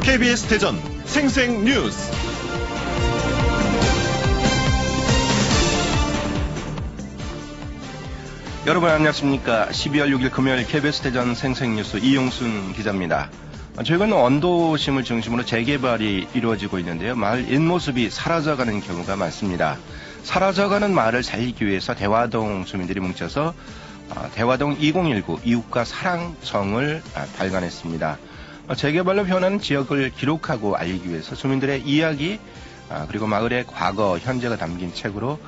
KBS 대전 생생뉴스. 여러분 안녕하십니까. 12월 6일 금요일 KBS 대전 생생뉴스 이용순 기자입니다. 최근 원도심을 중심으로 재개발이 이루어지고 있는데요. 마을 옛모습이 사라져가는 경우가 많습니다. 사라져가는 마을을 살리기 위해서 대화동 주민들이 뭉쳐서 대화동 2019 이웃과 사랑정을 발간했습니다. 재개발로 변하는 지역을 기록하고 알리기 위해서 주민들의 이야기 그리고 마을의 과거, 현재가 담긴 책으로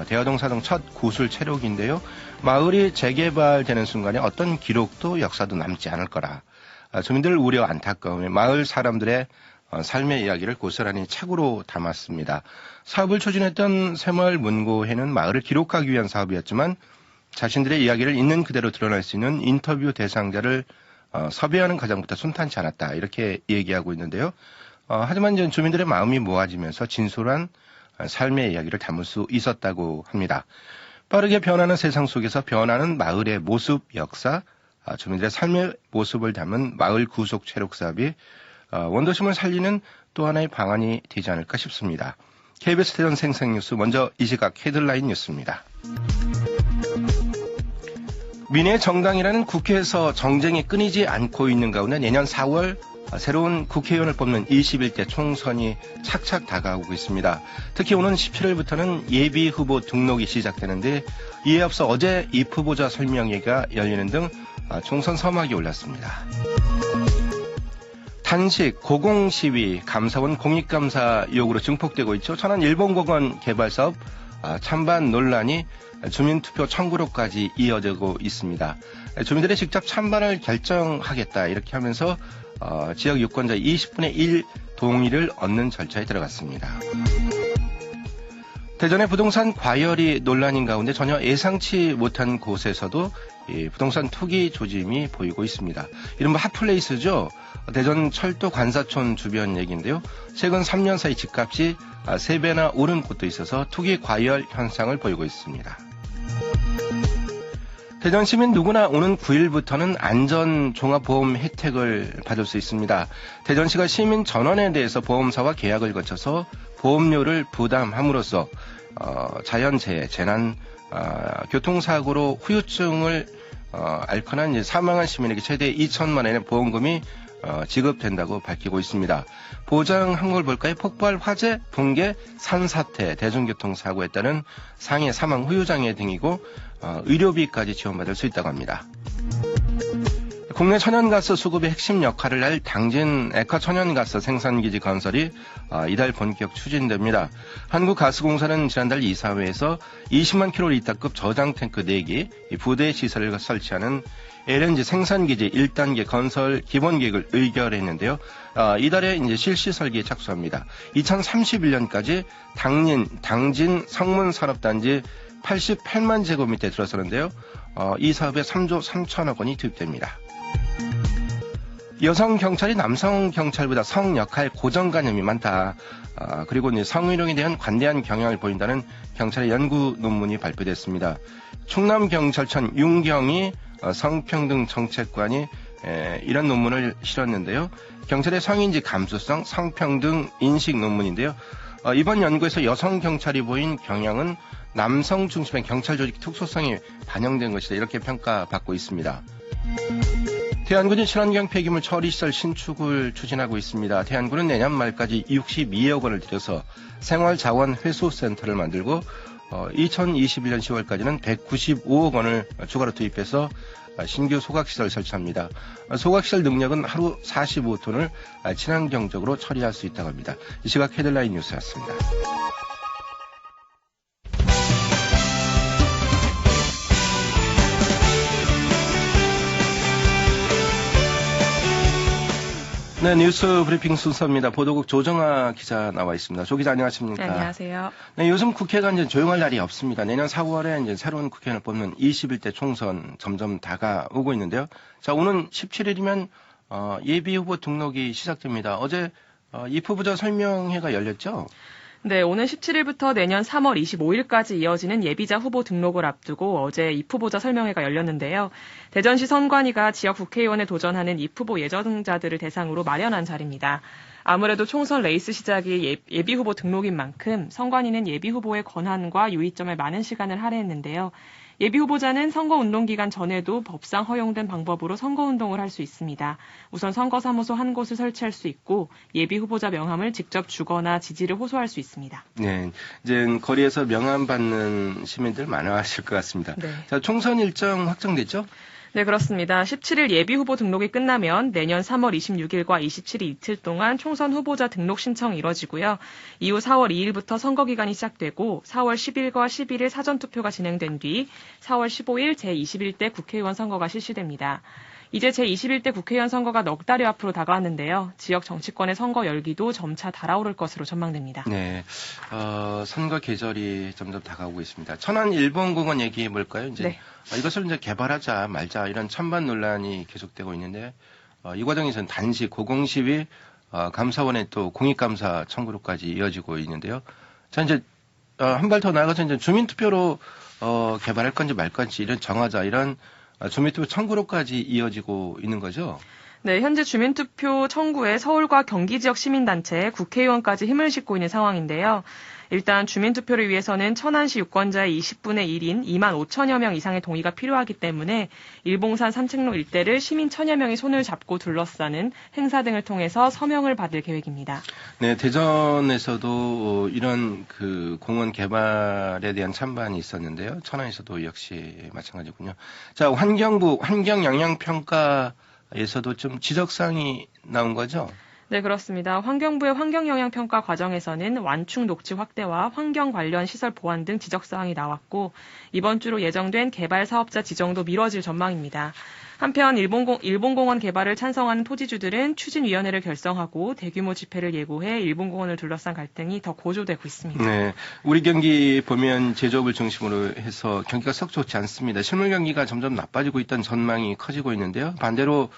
대화동 사동 첫 구술 체록인데요. 마을이 재개발되는 순간에 어떤 기록도 역사도 남지 않을 거라. 주민들 우려 안타까움에 마을 사람들의 삶의 이야기를 고스란히 책으로 담았습니다. 사업을 추진했던 새마을 문고회는 마을을 기록하기 위한 사업이었지만 자신들의 이야기를 있는 그대로 드러낼 수 있는 인터뷰 대상자를 섭외하는 과정부터 순탄치 않았다. 이렇게 얘기하고 있는데요. 하지만 이제 주민들의 마음이 모아지면서 진솔한 삶의 이야기를 담을 수 있었다고 합니다. 빠르게 변하는 세상 속에서 변하는 마을의 모습, 역사, 주민들의 삶의 모습을 담은 마을 구속 체록 사업이 원도심을 살리는 또 하나의 방안이 되지 않을까 싶습니다. KBS 대전 생생뉴스 먼저 이 시각 헤드라인 뉴스입니다. 민의 정당이라는 국회에서 정쟁이 끊이지 않고 있는 가운데 내년 4월 새로운 국회의원을 뽑는 21대 총선이 착착 다가오고 있습니다. 특히 오는 17일부터는 예비 후보 등록이 시작되는데 이에 앞서 어제 입후보자 설명회가 열리는 등 총선 서막이 올랐습니다. 단식, 고공시위, 감사원 공익감사 의혹으로 증폭되고 있죠. 천안 일본공원 개발사업 찬반 논란이 주민투표 청구로까지 이어지고 있습니다. 주민들이 직접 찬반을 결정하겠다 이렇게 하면서 지역 유권자 20분의 1 동의를 얻는 절차에 들어갔습니다. 대전의 부동산 과열이 논란인 가운데 전혀 예상치 못한 곳에서도 부동산 투기 조짐이 보이고 있습니다. 이른바 핫플레이스죠. 대전 철도 관사촌 주변 얘기인데요. 최근 3년 사이 집값이 3배나 오른 곳도 있어서 투기 과열 현상을 보이고 있습니다. 대전 시민 누구나 오는 9일부터는 안전종합보험 혜택을 받을 수 있습니다. 대전시가 시민 전원에 대해서 보험사와 계약을 거쳐서 보험료를 부담함으로써 자연재해, 재난, 교통사고로 후유증을 앓거나 이제 사망한 시민에게 최대 2천만 원의 보험금이 지급된다고 밝히고 있습니다. 보장한 걸 볼까요? 폭발, 화재, 붕괴, 산사태, 대중교통사고에 따른 상해, 사망, 후유장애 등이고 의료비까지 지원받을 수 있다고 합니다. 국내 천연가스 수급의 핵심 역할을 할 당진 액화천연가스 생산기지 건설이 이달 본격 추진됩니다. 한국가스공사는 지난달 이사회에서 20만 킬로리터급 저장탱크 4개, 부대 시설을 설치하는 LNG 생산기지 1단계 건설 기본계획을 의결했는데요. 이달에 이제 실시 설계에 착수합니다. 2031년까지 당진 성문산업단지 88만 제곱미터에 들어서는데요. 이 사업에 3조 3천억 원이 투입됩니다. 여성 경찰이 남성 경찰보다 성 역할 고정관념이 많다. 그리고 이제 성희롱에 대한 관대한 경향을 보인다는 경찰의 연구 논문이 발표됐습니다. 충남경찰청 윤경희 성평등 정책관이 이런 논문을 실었는데요. 경찰의 성인지 감수성, 성평등 인식 논문인데요. 이번 연구에서 여성 경찰이 보인 경향은 남성 중심의 경찰 조직 특수성이 반영된 것이다. 이렇게 평가받고 있습니다. 대한군이 친환경 폐기물 처리시설 신축을 추진하고 있습니다. 대한군은 내년 말까지 62억 원을 들여서 생활자원회수센터를 만들고 2021년 10월까지는 195억 원을 추가로 투입해서 신규 소각시설 설치합니다. 소각시설 능력은 하루 45톤을 친환경적으로 처리할 수 있다고 합니다. 이 시각 헤드라인 뉴스였습니다. 네, 뉴스 브리핑 순서입니다. 보도국 조정아 기자 나와 있습니다. 조 기자 안녕하십니까? 네, 안녕하세요. 네, 요즘 국회가 이제 조용할 날이 없습니다. 내년 4월에 이제 새로운 국회의원을 뽑는 21대 총선 점점 다가오고 있는데요. 자, 오는 17일이면 예비 후보 등록이 시작됩니다. 어제 입후보자 설명회가 열렸죠? 네, 오는 17일부터 내년 3월 25일까지 이어지는 예비자 후보 등록을 앞두고 어제 입후보자 설명회가 열렸는데요. 대전시 선관위가 지역 국회의원에 도전하는 입후보 예정자들을 대상으로 마련한 자리입니다. 아무래도 총선 레이스 시작이 예비후보 등록인 만큼 선관위는 예비후보의 권한과 유의점에 많은 시간을 할애했는데요. 예비후보자는 선거운동 기간 전에도 법상 허용된 방법으로 선거운동을 할 수 있습니다. 우선 선거사무소 한 곳을 설치할 수 있고 예비후보자 명함을 직접 주거나 지지를 호소할 수 있습니다. 네, 이제 거리에서 명함 받는 시민들 많아하실 것 같습니다. 네. 자, 총선 일정 확정됐죠? 네, 그렇습니다. 17일 예비후보 등록이 끝나면 내년 3월 26일과 27일 이틀 동안 총선 후보자 등록 신청이 이뤄지고요. 이후 4월 2일부터 선거기간이 시작되고 4월 10일과 11일 사전투표가 진행된 뒤 4월 15일 제21대 국회의원 선거가 실시됩니다. 이제 제21대 국회의원 선거가 넉 달여 앞으로 다가왔는데요. 지역 정치권의 선거 열기도 점차 달아오를 것으로 전망됩니다. 네, 선거 계절이 점점 다가오고 있습니다. 천안 일본공원 얘기해 볼까요? 이제 네. 이것을 이제 개발하자 말자 이런 찬반 논란이 계속되고 있는데 이 과정에서는 단시 고공시위 감사원의 또 공익감사 청구로까지 이어지고 있는데요. 자 이제 한 발 더 나아가서 이제 주민투표로 개발할 건지 말 건지 이런 정하자 이런 주민투표 청구로까지 이어지고 있는 거죠. 네, 현재 주민투표 청구에 서울과 경기 지역 시민단체, 국회의원까지 힘을 싣고 있는 상황인데요. 일단 주민투표를 위해서는 천안시 유권자의 20분의 1인 2만 5천여 명 이상의 동의가 필요하기 때문에 일봉산 산책로 일대를 시민 천여 명이 손을 잡고 둘러싸는 행사 등을 통해서 서명을 받을 계획입니다. 네, 대전에서도 이런 그 공원 개발에 대한 찬반이 있었는데요. 천안에서도 역시 마찬가지군요. 자, 환경부 환경영향평가에서도 좀 지적사항이 나온 거죠? 네, 그렇습니다. 환경부의 환경영향평가 과정에서는 완충 녹지 확대와 환경 관련 시설 보완 등 지적사항이 나왔고 이번 주로 예정된 개발 사업자 지정도 미뤄질 전망입니다. 한편 일본공원 개발을 찬성하는 토지주들은 추진위원회를 결성하고 대규모 집회를 예고해 일본공원을 둘러싼 갈등이 더 고조되고 있습니다. 네, 우리 경기 보면 제조업을 중심으로 해서 경기가 썩 좋지 않습니다. 실물 경기가 점점 나빠지고 있다는 전망이 커지고 있는데요. 반대로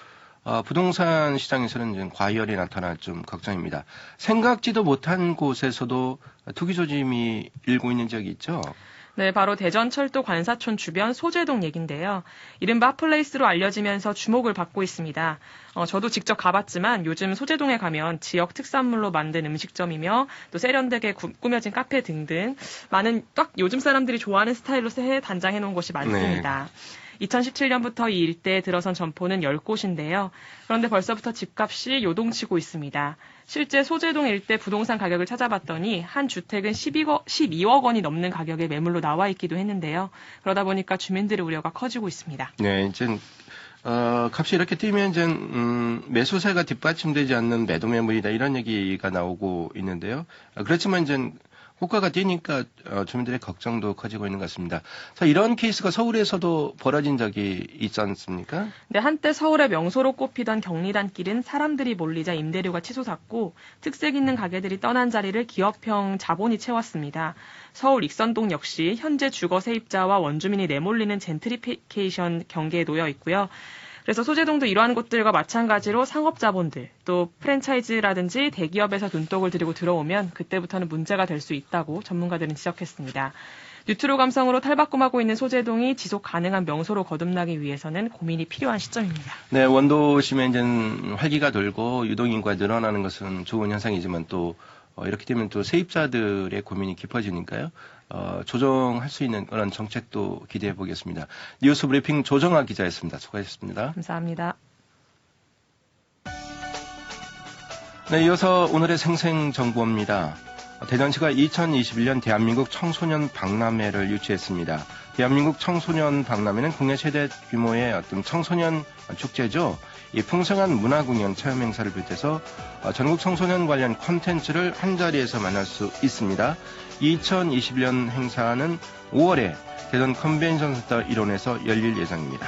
부동산 시장에서는 이제 과열이 나타나 좀 걱정입니다. 생각지도 못한 곳에서도 투기 조짐이 일고 있는 지역이 있죠? 네, 바로 대전철도 관사촌 주변 소재동 얘긴데요. 이른바 핫플레이스로 알려지면서 주목을 받고 있습니다. 저도 직접 가봤지만 요즘 소재동에 가면 지역 특산물로 만든 음식점이며 또 세련되게 꾸며진 카페 등등 많은 딱 요즘 사람들이 좋아하는 스타일로 새 단장해 놓은 곳이 많습니다. 네. 2017년부터 이 일대에 들어선 점포는 10곳인데요. 그런데 벌써부터 집값이 요동치고 있습니다. 실제 소재동 일대 부동산 가격을 찾아봤더니 한 주택은 12억 원이 넘는 가격에 매물로 나와 있기도 했는데요. 그러다 보니까 주민들의 우려가 커지고 있습니다. 네, 이제 값이 이렇게 뛰면 이제 매수세가 뒷받침되지 않는 매도 매물이다 이런 얘기가 나오고 있는데요. 그렇지만 이제 호가가 뛰니까 주민들의 걱정도 커지고 있는 것 같습니다. 자, 이런 케이스가 서울에서도 벌어진 적이 있지 않습니까? 네, 한때 서울의 명소로 꼽히던 경리단길은 사람들이 몰리자 임대료가 치솟았고 특색 있는 가게들이 떠난 자리를 기업형 자본이 채웠습니다. 서울 익선동 역시 현재 주거 세입자와 원주민이 내몰리는 젠트리피케이션 경계에 놓여 있고요. 그래서 소재동도 이러한 곳들과 마찬가지로 상업자본들, 또 프랜차이즈라든지 대기업에서 눈독을 들이고 들어오면 그때부터는 문제가 될 수 있다고 전문가들은 지적했습니다. 뉴트로 감성으로 탈바꿈하고 있는 소재동이 지속 가능한 명소로 거듭나기 위해서는 고민이 필요한 시점입니다. 네, 원도심에 이제 활기가 돌고 유동인구가 늘어나는 것은 좋은 현상이지만 또 이렇게 되면 또 세입자들의 고민이 깊어지니까요. 조정할 수 있는 그런 정책도 기대해 보겠습니다. 뉴스 브리핑 조정아 기자였습니다. 수고하셨습니다. 감사합니다. 네, 이어서 오늘의 생생정보입니다. 대전시가 2021년 대한민국 청소년 박람회를 유치했습니다. 대한민국 청소년 박람회는 국내 최대 규모의 어떤 청소년 축제죠. 이 풍성한 문화공연 체험 행사를 비롯해서 전국 청소년 관련 콘텐츠를 한자리에서 만날 수 있습니다. 2021년 행사는 5월에 대전 컨벤션센터 일원에서 열릴 예정입니다.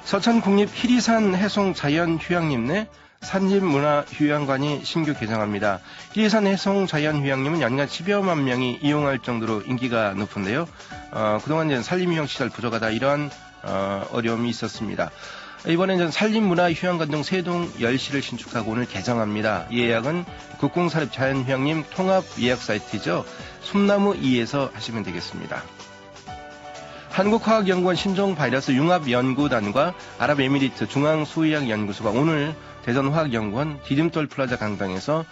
서천국립 희리산 해송 자연휴양림 내 산림문화휴양관이 신규 개장합니다. 희리산 해송 자연휴양림은 연간 10여만 명이 이용할 정도로 인기가 높은데요. 그동안 산림휴양시설 부족하다 이러한 어려움이 있었습니다. 이번엔 산림문화휴양관 등 세동 10시를 신축하고 오늘 개장합니다. 이 예약은 국공사립자연휴양림 통합 예약 사이트죠. 솜나무 2에서 하시면 되겠습니다. 한국화학연구원 신종바이러스 융합연구단과 아랍에미리트 중앙수의학연구소가 오늘 대전화학연구원 디딤돌 플라자 강당에서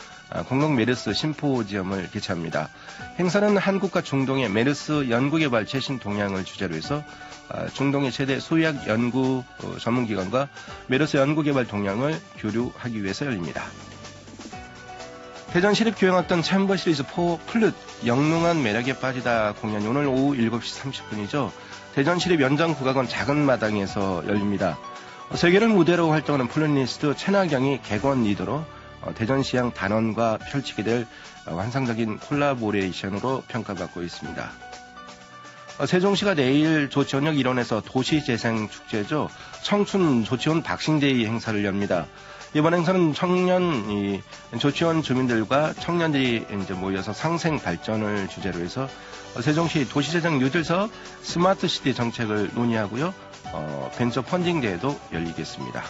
공동 메르스 심포지엄을 개최합니다. 행사는 한국과 중동의 메르스 연구개발 최신 동향을 주제로 해서 중동의 최대 수의학 연구 전문기관과 메르스 연구개발 동향을 교류하기 위해서 열립니다. 대전시립교향악단 챔버 시리즈 4 플룻 영롱한 매력에 빠지다 공연이 오늘 오후 7시 30분이죠. 대전시립연장국악원 작은 마당에서 열립니다. 세계를 무대로 활동하는 플룻니스트 최나경이 객원 리더로 대전시향 단원과 펼치게 될 환상적인 콜라보레이션으로 평가받고 있습니다. 세종시가 내일 조치원역 일원에서 도시재생축제죠. 청춘 조치원 박싱데이 행사를 엽니다. 이번 행사는 조치원 주민들과 청년들이 이제 모여서 상생 발전을 주제로 해서 세종시 도시재생 뉴딜서 스마트시티 정책을 논의하고요. 벤처 펀딩 대회도 열리겠습니다.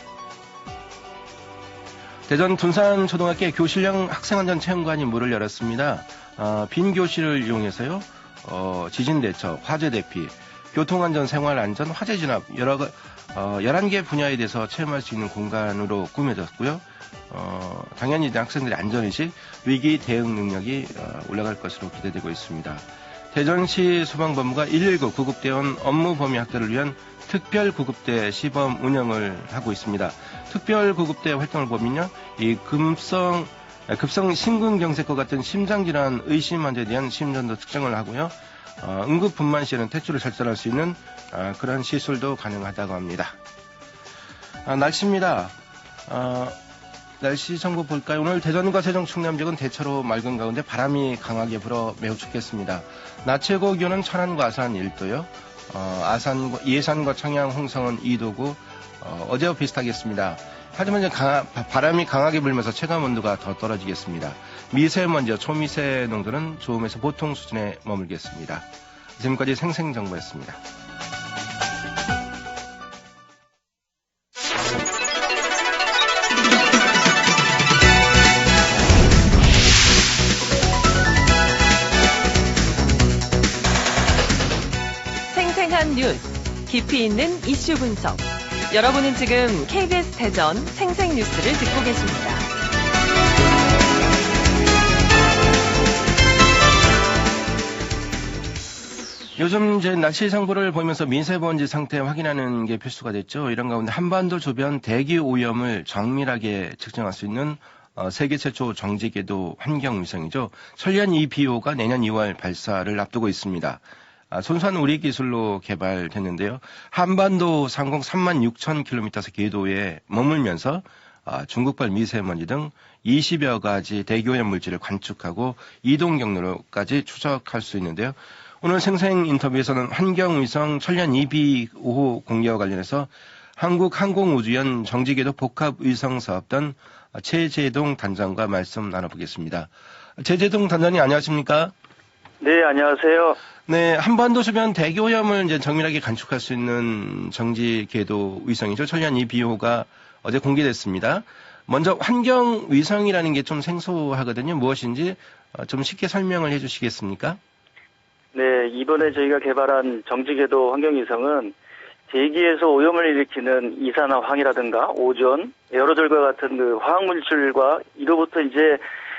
대전 둔산초등학교 교실형 학생안전체험관이 문을 열었습니다. 빈 교실을 이용해서요. 지진 대처, 화재 대피, 교통안전, 생활안전, 화재 진압 11개 분야에 대해서 체험할 수 있는 공간으로 꾸며졌고요. 당연히 학생들의 안전의식, 위기 대응 능력이 올라갈 것으로 기대되고 있습니다. 대전시 소방본부가 119 구급대원 업무 범위 확대를 위한 특별 구급대 시범 운영을 하고 있습니다. 특별 구급대 활동을 보면요, 이 급성 심근경색과 같은 심장질환 의심 환자에 대한 심전도 측정을 하고요. 응급 분만 시에는 퇴출을 절단할 수 있는 그런 시술도 가능하다고 합니다. 날씨입니다. 날씨 정보 볼까요? 오늘 대전과 세종 충남 지역은 대체로 맑은 가운데 바람이 강하게 불어 매우 춥겠습니다. 낮 최고 기온은 천안과 아산 1도요. 예산과 청양, 홍성은 2도고 어제와 비슷하겠습니다. 하지만 이제 바람이 강하게 불면서 체감 온도가 더 떨어지겠습니다. 미세먼지와 초미세 농도는 좋음에서 보통 수준에 머물겠습니다. 지금까지 생생정보였습니다. 생생한 뉴스, 깊이 있는 이슈 분석. 여러분은 지금 KBS 대전 생생뉴스를 듣고 계십니다. 요즘 이제 날씨 정보를 보면서 미세먼지 상태 확인하는 게 필수가 됐죠. 이런 가운데 한반도 주변 대기 오염을 정밀하게 측정할 수 있는 세계 최초 정지궤도 환경위성이죠. 천리안 2BO가 내년 2월 발사를 앞두고 있습니다. 손수한 우리 기술로 개발됐는데요. 한반도 상공 36,000km 궤도에 머물면서 중국발 미세먼지 등 20여 가지 대기오염 물질을 관측하고 이동 경로까지 추적할 수 있는데요. 오늘 생생 인터뷰에서는 환경위성 천리안 2B5호 공개와 관련해서 한국항공우주연 정지궤도 복합위성사업단 최재동 단장과 말씀 나눠보겠습니다. 최재동 단장님 안녕하십니까? 네, 안녕하세요. 네, 한반도 주변 대기오염을 이제 정밀하게 관측할 수 있는 정지궤도 위성이죠. 천리안 2BO가 어제 공개됐습니다. 먼저 환경위성이라는 게 좀 생소하거든요. 무엇인지 좀 쉽게 설명을 해주시겠습니까? 네, 이번에 저희가 개발한 정지궤도 환경위성은 대기에서 오염을 일으키는 이산화황이라든가 오존, 에어로졸과 같은 그 화학물질과 이로부터 이제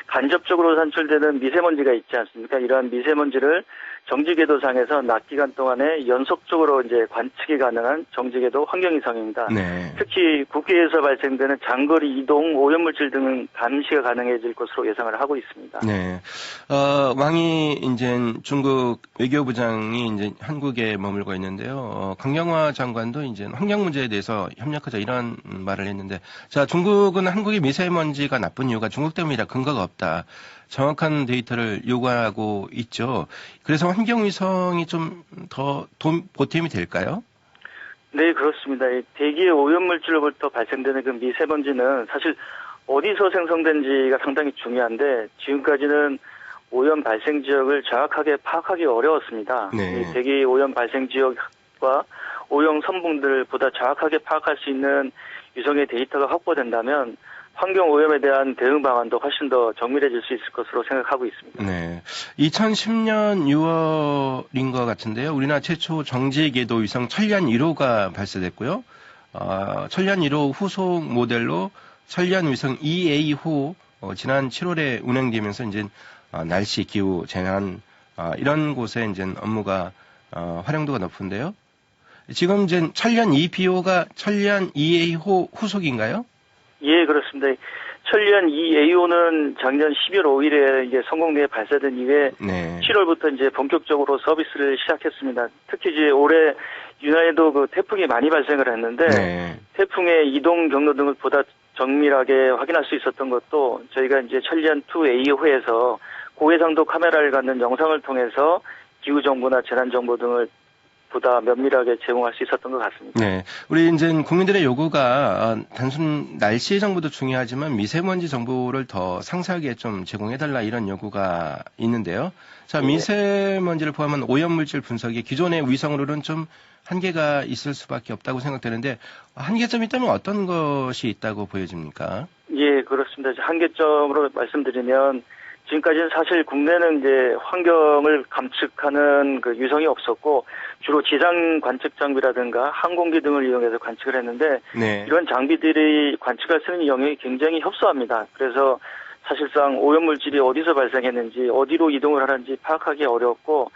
간접적으로 산출되는 미세먼지가 있지 않습니까? 이러한 미세먼지를 정지궤도상에서 낮 기간 동안에 연속적으로 이제 관측이 가능한 정지궤도 환경위성입니다. 네. 특히 국외에서 발생되는 장거리 이동, 오염물질 등은 감시가 가능해질 것으로 예상을 하고 있습니다. 네. 왕이 이제 중국 외교부장이 이제 한국에 머물고 있는데요. 강경화 장관도 이제 환경 문제에 대해서 협력하자 이런 말을 했는데, 자, 중국은 한국의 미세먼지가 나쁜 이유가 중국 때문이라 근거가 없다. 정확한 데이터를 요구하고 있죠. 그래서 환경위성이 좀 더 보탬이 될까요? 네, 그렇습니다. 대기의 오염물질로부터 발생되는 그 미세먼지는 사실 어디서 생성된지가 상당히 중요한데 지금까지는 오염 발생 지역을 정확하게 파악하기 어려웠습니다. 네. 대기 오염 발생 지역과 오염 성분들을 보다 정확하게 파악할 수 있는 위성의 데이터가 확보된다면 환경 오염에 대한 대응 방안도 훨씬 더 정밀해질 수 있을 것으로 생각하고 있습니다. 네. 2010년 6월인 것 같은데요. 우리나라 최초 정지 궤도 위성 천리안 1호가 발사됐고요. 천리안 1호 후속 모델로 천리안 위성 EA호 지난 7월에 운행되면서 이제 날씨, 기후, 재난 이런 곳에 이제 업무가 활용도가 높은데요. 지금 이제 천리안 EPO가 천리안 EA호 후속인가요? 예, 그렇습니다. 천리안 EA호는 작년 12월 5일에 이제 성공리에 발사된 이후에 네. 7월부터 이제 본격적으로 서비스를 시작했습니다. 특히 이제 올해 윤하에도 그 태풍이 많이 발생을 했는데 네. 태풍의 이동 경로 등을 보다 정밀하게 확인할 수 있었던 것도 저희가 이제 천리안 2 A호에서 고해상도 카메라를 갖는 영상을 통해서 기후 정보나 재난 정보 등을 보다 면밀하게 제공할 수 있었던 것 같습니다. 네. 우리 이제 국민들의 요구가 단순 날씨 정보도 중요하지만 미세먼지 정보를 더 상세하게 좀 제공해달라 이런 요구가 있는데요. 자, 네. 미세먼지를 포함한 오염물질 분석이 기존의 위성으로는 좀 한계가 있을 수밖에 없다고 생각되는데 한계점이 있다면 어떤 것이 있다고 보여집니까? 예, 그렇습니다. 한계점으로 말씀드리면 지금까지는 사실 국내는 이제 환경을 감측하는 그 위성이 없었고 주로 지상 관측 장비라든가 항공기 등을 이용해서 관측을 했는데 네. 이런 장비들이 관측할 수 있는 영역이 굉장히 협소합니다. 그래서 사실상 오염물질이 어디서 발생했는지 어디로 이동을 하는지 파악하기 어렵고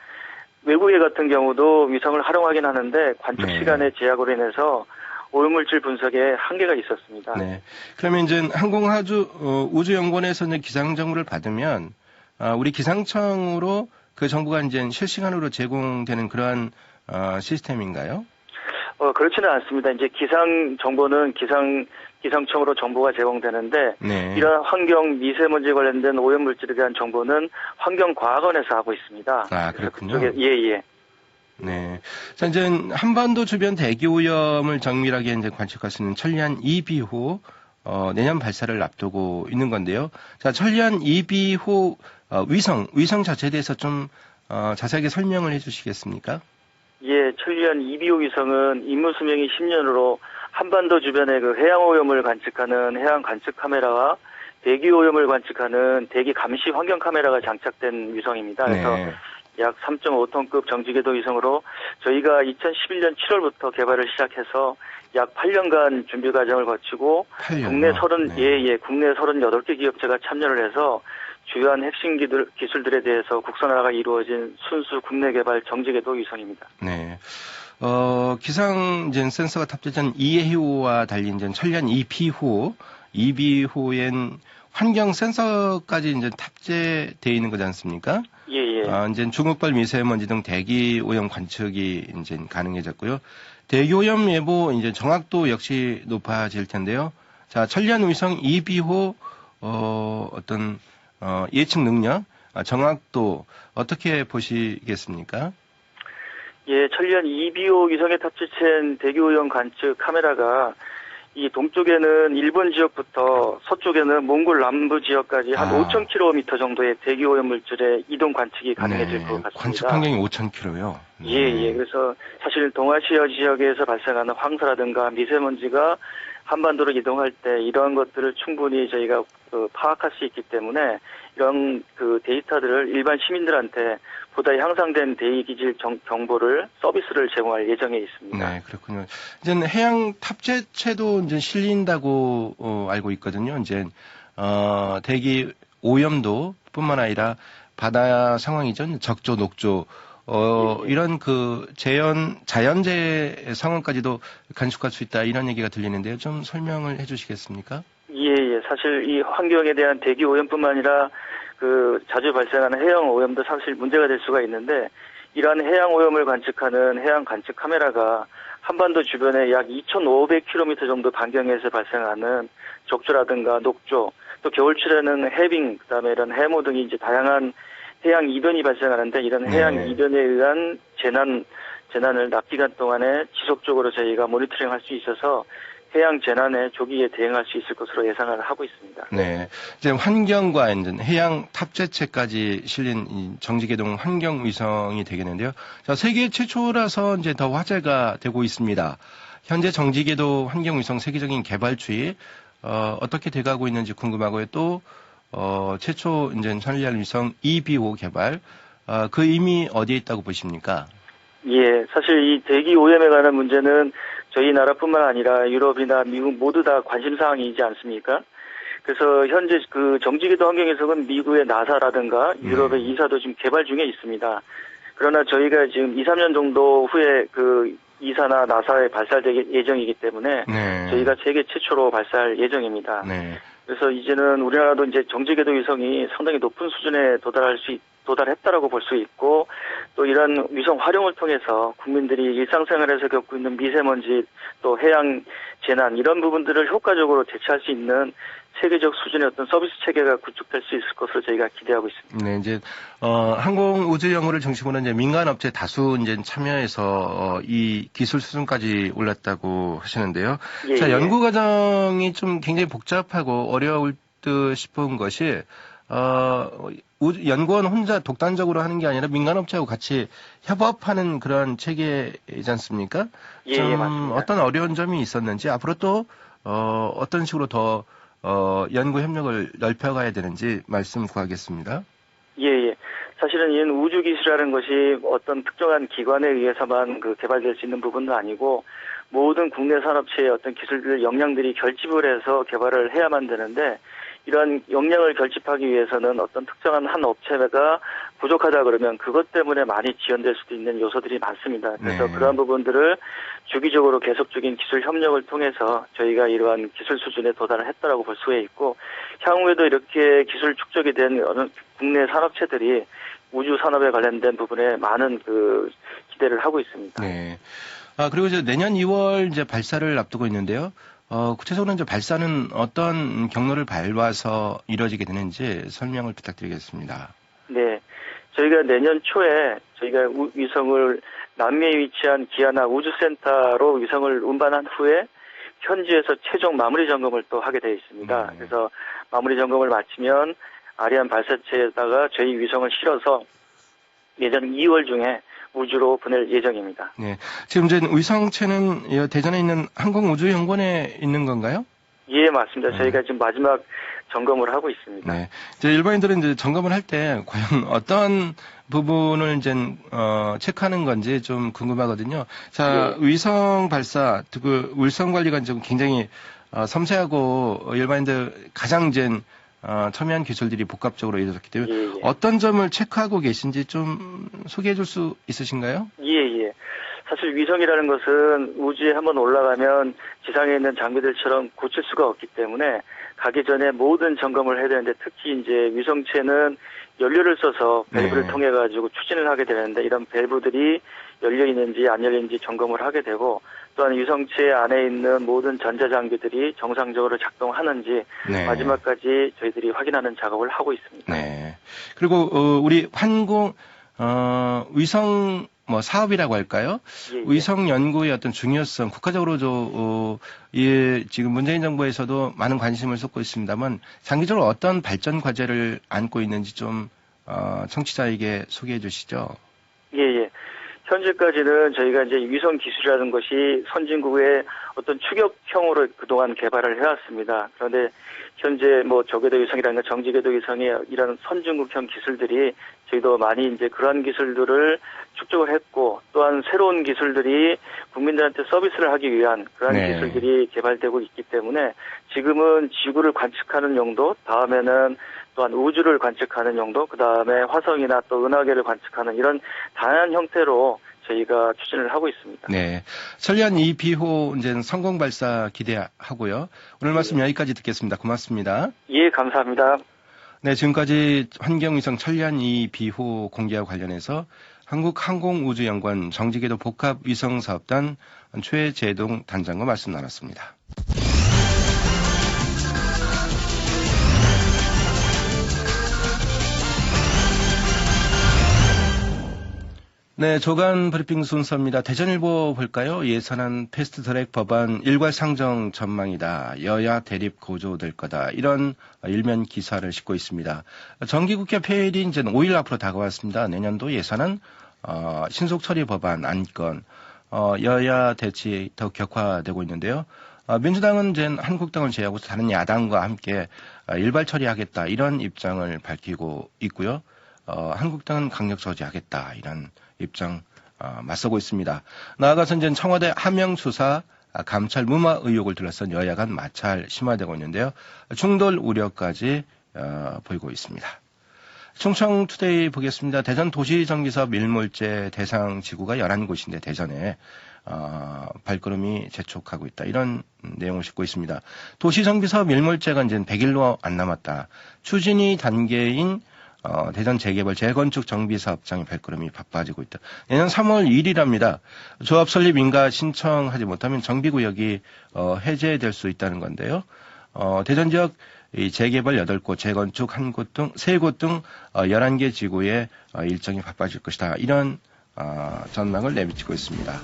외국에 같은 경우도 위성을 활용하긴 하는데 관측 네. 시간의 제약으로 인해서 오염물질 분석에 한계가 있었습니다. 네. 그러면 이제 우주연구원에서 이제 기상 정보를 받으면 우리 기상청으로 그 정보가 이제 실시간으로 제공되는 그러한 시스템인가요? 그렇지는 않습니다. 이제 기상 정보는 기상청으로 정보가 제공되는데 네. 이런 환경 미세먼지 관련된 오염물질에 대한 정보는 환경과학원에서 하고 있습니다. 아, 그렇군요. 예. 네. 자, 이제 한반도 주변 대기 오염을 정밀하게 이제 관측할 수 있는 천리안 2B호 내년 발사를 앞두고 있는 건데요. 자, 천리안 2B호 위성 자체에 대해서 좀 자세하게 설명을 해주시겠습니까? 예, 천리안 2B호 위성은 임무 수명이 10년으로 한반도 주변의 그 해양 오염을 관측하는 해양 관측 카메라와 대기 오염을 관측하는 대기 감시 환경 카메라가 장착된 위성입니다. 그래서 네. 약 3.5톤급 정지궤도 위성으로 저희가 2011년 7월부터 개발을 시작해서 약 8년간 준비 과정을 거치고 8년요? 국내 네. 국내 38개 기업체가 참여를 해서 주요한 핵심 기술들에 대해서 국산화가 이루어진 순수 국내 개발 정지궤도 위성입니다. 네. 기상 센서가 탑재된 EA호와 달리 이제 천리안 EP호, EB호엔 환경 센서까지 이제 탑재되어 있는 거지 않습니까? 예. 이제 중국발 미세먼지 등 대기 오염 관측이 이제 가능해졌고요. 대기 오염 예보 이제 정확도 역시 높아질 텐데요. 자, 천리안 위성 EB호 어떤 예측 능력, 정확도 어떻게 보시겠습니까? 예, 천리안 EBO 위성에 탑재된 대기 오염 관측 카메라가 이 동쪽에는 일본 지역부터 서쪽에는 몽골 남부 지역까지 한 5,000km 정도의 대기 오염 물질의 이동 관측이 가능해질 것 같습니다. 관측 환경이 5,000km요. 예. 그래서 사실 동아시아 지역에서 발생하는 황사라든가 미세먼지가 한반도로 이동할 때 이러한 것들을 충분히 저희가 파악할 수 있기 때문에 이런 그 데이터들을 일반 시민들한테 보다 향상된 대기질 정보를 서비스를 제공할 예정에 있습니다. 네, 그렇군요. 이제 해양 탑재체도 이제 실린다고 알고 있거든요. 이제 대기 오염도 뿐만 아니라 바다 상황이죠. 적조, 녹조 이런 그 자연재해 상황까지도 간축할 수 있다 이런 얘기가 들리는데요. 좀 설명을 해주시겠습니까? 예. 사실 이 환경에 대한 대기 오염뿐만 아니라 그 자주 발생하는 해양 오염도 사실 문제가 될 수가 있는데 이러한 해양 오염을 관측하는 해양 관측 카메라가 한반도 주변에 약 2,500km 정도 반경에서 발생하는 적조라든가 녹조, 또 겨울철에는 해빙, 그다음에 이런 해모 등이 이제 다양한 해양 이변이 발생하는데 이런 해양 이변에 의한 재난을 낮 기간 동안에 지속적으로 저희가 모니터링할 수 있어서 해양 재난에 조기에 대응할 수 있을 것으로 예상을 하고 있습니다. 네. 이제 환경과 해양 탑재체까지 실린 이 정지궤동 환경위성이 되겠는데요. 자, 세계 최초라서 이제 더 화제가 되고 있습니다. 현재 정지궤도 환경위성 세계적인 개발 추이, 어떻게 돼가고 있는지 궁금하고요. 또, 최초 이제 천리안 위성 EBO 개발, 그 의미 어디에 있다고 보십니까? 예, 사실 이 대기 오염에 관한 문제는 저희 나라뿐만 아니라 유럽이나 미국 모두 다 관심 사항이지 않습니까? 그래서 현재 그 정지궤도 환경위성은 미국의 나사라든가 유럽의 이사도 지금 개발 중에 있습니다. 그러나 저희가 지금 2, 3년 정도 후에 그 이사나 나사에 발사될 예정이기 때문에 네. 저희가 세계 최초로 발사할 예정입니다. 네. 그래서 이제는 우리나라도 이제 정지궤도 위성이 상당히 높은 수준에 도달했다라고 볼 수 있고, 또 이런 위성 활용을 통해서 국민들이 일상생활에서 겪고 있는 미세먼지, 또 해양 재난 이런 부분들을 효과적으로 대처할 수 있는 세계적 수준의 어떤 서비스 체계가 구축될 수 있을 것으로 저희가 기대하고 있습니다. 네, 이제 항공 우주 연구를 중심으로 이제 민간 업체 다수 이제 참여해서 이 기술 수준까지 올랐다고 하시는데요. 예, 자, 예. 연구 과정이 좀 굉장히 복잡하고 어려울 듯 싶은 것이 연구원 혼자 독단적으로 하는 게 아니라 민간 업체하고 같이 협업하는 그런 체계이지 않습니까? 예, 좀 예, 맞습니다. 어떤 어려운 점이 있었는지 앞으로 또 어떤 식으로 더 연구 협력을 넓혀가야 되는지 말씀 구하겠습니다. 예. 사실은 이 우주 기술이라는 것이 어떤 특정한 기관에 의해서만 그 개발될 수 있는 부분은 아니고 모든 국내 산업체의 어떤 기술들 역량들이 결집을 해서 개발을 해야만 되는데, 이러한 역량을 결집하기 위해서는 어떤 특정한 한 업체가 부족하다 그러면 그것 때문에 많이 지연될 수도 있는 요소들이 많습니다. 그래서 네. 그러한 부분들을 주기적으로 계속적인 기술 협력을 통해서 저희가 이러한 기술 수준에 도달을 했다라고 볼 수가 있고, 향후에도 이렇게 기술 축적이 된 어느 국내 산업체들이 우주 산업에 관련된 부분에 많은 그 기대를 하고 있습니다. 네. 그리고 이제 내년 2월 이제 발사를 앞두고 있는데요. 구체적으로 이제 발사는 어떤 경로를 밟아서 이루어지게 되는지 설명을 부탁드리겠습니다. 네. 저희가 내년 초에 저희가 위성을 남미에 위치한 기아나 우주센터로 위성을 운반한 후에 현지에서 최종 마무리 점검을 또 하게 되어 있습니다. 그래서 마무리 점검을 마치면 아리안 발사체에다가 저희 위성을 실어서 내년 2월 중에 우주로 보낼 예정입니다. 네. 지금 이제 위성체는 대전에 있는 항공우주연구원에 있는 건가요? 예, 맞습니다. 네. 저희가 지금 마지막 점검을 하고 있습니다. 네. 이제 일반인들은 이제 점검을 할 때 과연 어떤 부분을 이제 체크하는 건지 좀 궁금하거든요. 자, 네. 위성 발사, 그 위성 관리가 좀 굉장히 섬세하고 일반인들 가장 이제 첨예한 기술들이 복합적으로 이루어졌기 때문에 예. 어떤 점을 체크하고 계신지 좀 소개해 줄 수 있으신가요? 예. 사실 위성이라는 것은 우주에 한번 올라가면 지상에 있는 장비들처럼 고칠 수가 없기 때문에 가기 전에 모든 점검을 해야 되는데, 특히 이제 위성체는 연료를 써서 밸브를 네. 통해 가지고 추진을 하게 되는데, 이런 밸브들이 열려 있는지 안 열려 있는지 점검을 하게 되고, 또한 위성체 안에 있는 모든 전자장비들이 정상적으로 작동하는지 네. 마지막까지 저희들이 확인하는 작업을 하고 있습니다. 네. 그리고 우리 위성 사업이라고 할까요? 예. 위성 연구의 어떤 중요성, 국가적으로 지금 문재인 정부에서도 많은 관심을 쏟고 있습니다만 장기적으로 어떤 발전 과제를 안고 있는지 좀 청취자에게 소개해 주시죠. 예. 현재까지는 저희가 이제 위성 기술이라는 것이 선진국의 어떤 추격형으로 그동안 개발을 해왔습니다. 그런데 현재 저궤도 위성이라든가 정지궤도 위성의 이런 선진국형 기술들이 저희도 많이 이제 그러한 기술들을 축적을 했고, 또한 새로운 기술들이 국민들한테 서비스를 하기 위한 그러한 네. 기술들이 개발되고 있기 때문에 지금은 지구를 관측하는 용도, 다음에는 또한 우주를 관측하는 용도, 그 다음에 화성이나 또 은하계를 관측하는 이런 다양한 형태로 저희가 추진을 하고 있습니다. 네. 천리안 2비호 이제 성공 발사 기대하고요. 오늘 말씀 여기까지 듣겠습니다. 고맙습니다. 예, 감사합니다. 네, 지금까지 환경위성 천리안 2비호 공개와 관련해서 한국항공우주연구원 정지궤도 복합위성사업단 최재동 단장과 말씀 나눴습니다. 네, 조간 브리핑 순서입니다. 대전일보 볼까요? 예산안 패스트트랙 법안 일괄 상정 전망이다. 여야 대립 고조될 거다. 이런 일면 기사를 싣고 있습니다. 정기국회 폐일이 이제 5일 앞으로 다가왔습니다. 내년도 예산안 신속 처리 법안 안건 여야 대치 더 격화되고 있는데요. 민주당은 이제 한국당을 제외하고 다른 야당과 함께 일괄 처리하겠다. 이런 입장을 밝히고 있고요. 한국당은 강력 저지하겠다. 이런 입장 맞서고 있습니다. 나아가서 이제 청와대 하명 수사 감찰 무마 의혹을 둘러싼 여야 간 마찰 심화되고 있는데요. 충돌 우려까지 보이고 있습니다. 충청투데이 보겠습니다. 대전 도시정비사업 밀몰제 대상 지구가 11곳인데 대전에 발걸음이 재촉하고 있다. 이런 내용을 싣고 있습니다. 도시정비사업 밀몰제가 이제 100일로 안 남았다. 추진이 단계인 대전 재개발 재건축 정비사업장의 발걸음이 바빠지고 있다. 내년 3월 1일입니다. 조합 설립 인가 신청하지 못하면 정비구역이 해제될 수 있다는 건데요. 대전 지역 이 재개발 8곳, 재건축 1곳 등 3곳 등 11개 지구의 일정이 바빠질 것이다. 이런 전망을 내비치고 있습니다.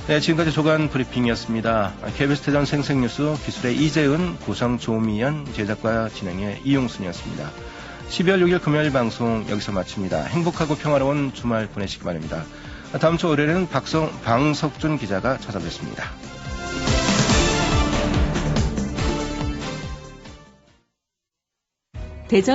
네, 지금까지 조간 브리핑이었습니다. KBS 대전 생생뉴스 기술의 이재은, 구성 조미연, 제작과 진행의 이용순이었습니다. 12월 6일 금요일 방송 여기서 마칩니다. 행복하고 평화로운 주말 보내시기 바랍니다. 다음 주 월요일에는 방석준 기자가 찾아뵙습니다. 대전